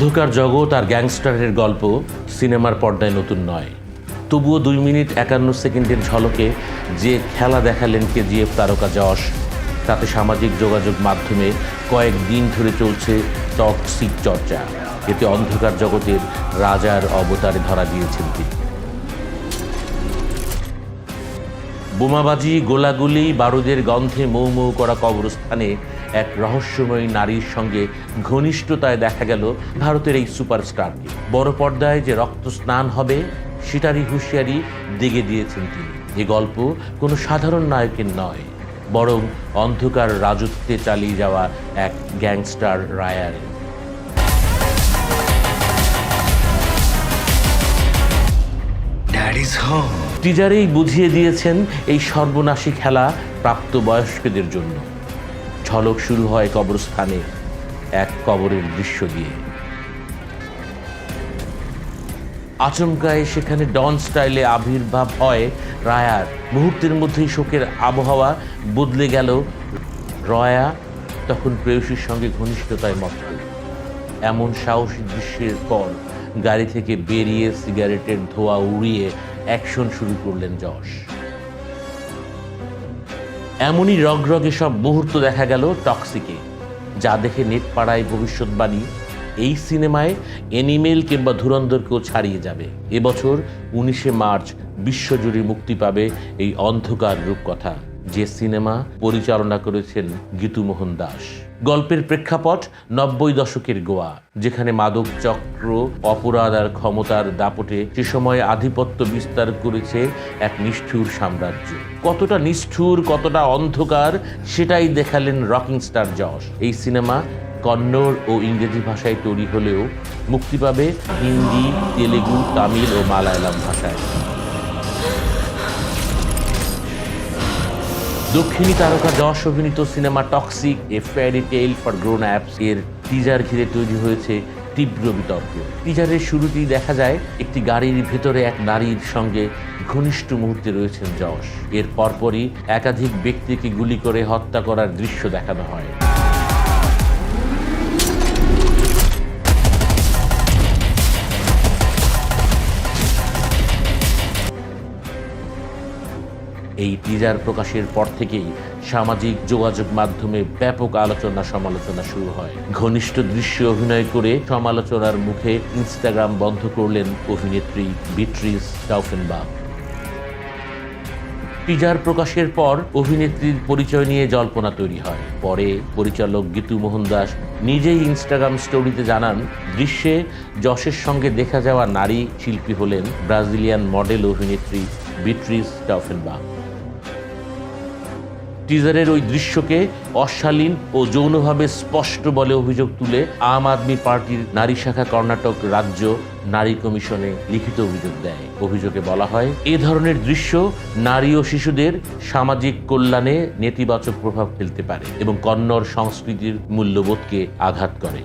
অন্ধকার জগৎ আর গ্যাংস্টারের গল্প সিনেমার পর্দায় নতুন নয়। তবুও 2 মিনিট 51 সেকেন্ডের ঝলকে যে খেলা দেখালেন কেজিএফ তারকা যশ, তাতে সামাজিক যোগাযোগ মাধ্যমে কয়েকদিন ধরে চলছে টক্সিক চর্চা। এতে অন্ধকার জগতের রাজার অবতারে ধরা দিয়েছেন তিনি। বোমাবাজি, গোলাগুলি, বারুদের গন্ধে মৌ মৌ করা কবরস্থানে এক রহস্যময়ী নারীর সঙ্গে ঘনিষ্ঠতায় দেখা গেল ভারতের এই সুপারস্টারকে। বড় পর্দায় যে রক্ত স্নান হবে সেটারই হুঁশিয়ারি দিগে দিয়েছেন তিনি। এ গল্প কোনো সাধারণ নায়কের নয়, বরং অন্ধকার রাজত্বে চালিয়ে যাওয়া এক গ্যাংস্টার রায়ার। টিজারেই বুঝিয়ে দিয়েছেন এই সর্বনাশী খেলা প্রাপ্তবয়স্কদের জন্য। ঝলক শুরু হয় কবরস্থানে এক কবরের দৃশ্য দিয়ে। আচমকায় সেখানে ডন স্টাইলে আবির্ভাব হয় রায়ার। মুহূর্তের মধ্যেই শোকের আবহাওয়া বদলে গেল। রয়া তখন প্রেয়সীর সঙ্গে ঘনিষ্ঠতায় মত্ত। এমন সাহসী দৃশ্যের পর গাড়ি থেকে বেরিয়ে সিগারেটের ধোঁয়া উড়িয়ে অ্যাকশন শুরু করলেন যশ। এমনই রগরগে সব মুহূর্ত দেখা গেল টক্সিকে, যা দেখে নেট পাড়ায় ভবিষ্যৎবাণী এই সিনেমায় অ্যানিমেল কিংবা ধুরন্ধরকেও ছাড়িয়ে যাবে। এবছর 19শে মার্চ বিশ্বজুড়ে মুক্তি পাবে এই অন্ধকার রূপকথা, যে সিনেমা পরিচালনা করেছেন গীতু মোহন দাস। গল্পের প্রেক্ষাপট 90 দশকের গোয়া, যেখানে মাদক চক্র, অপরাধ আর ক্ষমতার দাপটে সে সময় আধিপত্য বিস্তার করেছে এক নিষ্ঠুর সাম্রাজ্য। কতটা নিষ্ঠুর, কতটা অন্ধকার, সেটাই দেখালেন রকিং স্টার যশ। এই সিনেমা কন্নড় ও ইংরেজি ভাষায় তৈরি হলেও মুক্তি পাবে হিন্দি, তেলেগু, তামিল ও মালায়ালাম ভাষায়। দক্ষিণী তারকা যশ অভিনীত cinema toxic, A fairy tale for grown apps এর টিজার ঘিরে তৈরি হয়েছে তীব্র বিতর্ক। টিজারের শুরুতেই দেখা যায় একটি গাড়ির ভেতরে এক নারীর সঙ্গে ঘনিষ্ঠ মুহূর্তে রয়েছেন যশ। এর পরপরই একাধিক ব্যক্তিকে গুলি করে হত্যা করার দৃশ্য দেখানো হয়। এই টিজার প্রকাশের পর থেকেই সামাজিক যোগাযোগ মাধ্যমে ব্যাপক আলোচনা সমালোচনা শুরু হয়। ঘনিষ্ঠ দৃশ্যে অভিনয় করে সমালোচনার মুখে ইনস্টাগ্রাম বন্ধ করলেন অভিনেত্রী বিট্রিস ডাউফেনবাখ। টিজার প্রকাশের পর অভিনেত্রীর পরিচয় নিয়ে জল্পনা তৈরি হয়। পরে পরিচালক গীতু মোহন দাস নিজেই ইনস্টাগ্রাম স্টোরিতে জানান, দৃশ্যে যশের সঙ্গে দেখা যাওয়া নারী শিল্পী হলেন ব্রাজিলিয়ান মডেল অভিনেত্রী বিট্রিস ডাউফেনবাখ। টিজারের ওই দৃশ্যকে অশালীন ও যৌনভাবে স্পষ্ট বলে অভিযোগ তুলে আম আদমি পার্টির নারী শাখা কর্ণাটক রাজ্য নারী কমিশনে লিখিত অভিযোগ দেয়। অভিযোগে বলা হয়, এ ধরনের দৃশ্য নারী ও শিশুদের সামাজিক কল্যাণে নেতিবাচক প্রভাব ফেলতে পারে এবং কন্নড় সংস্কৃতির মূল্যবোধকে আঘাত করে।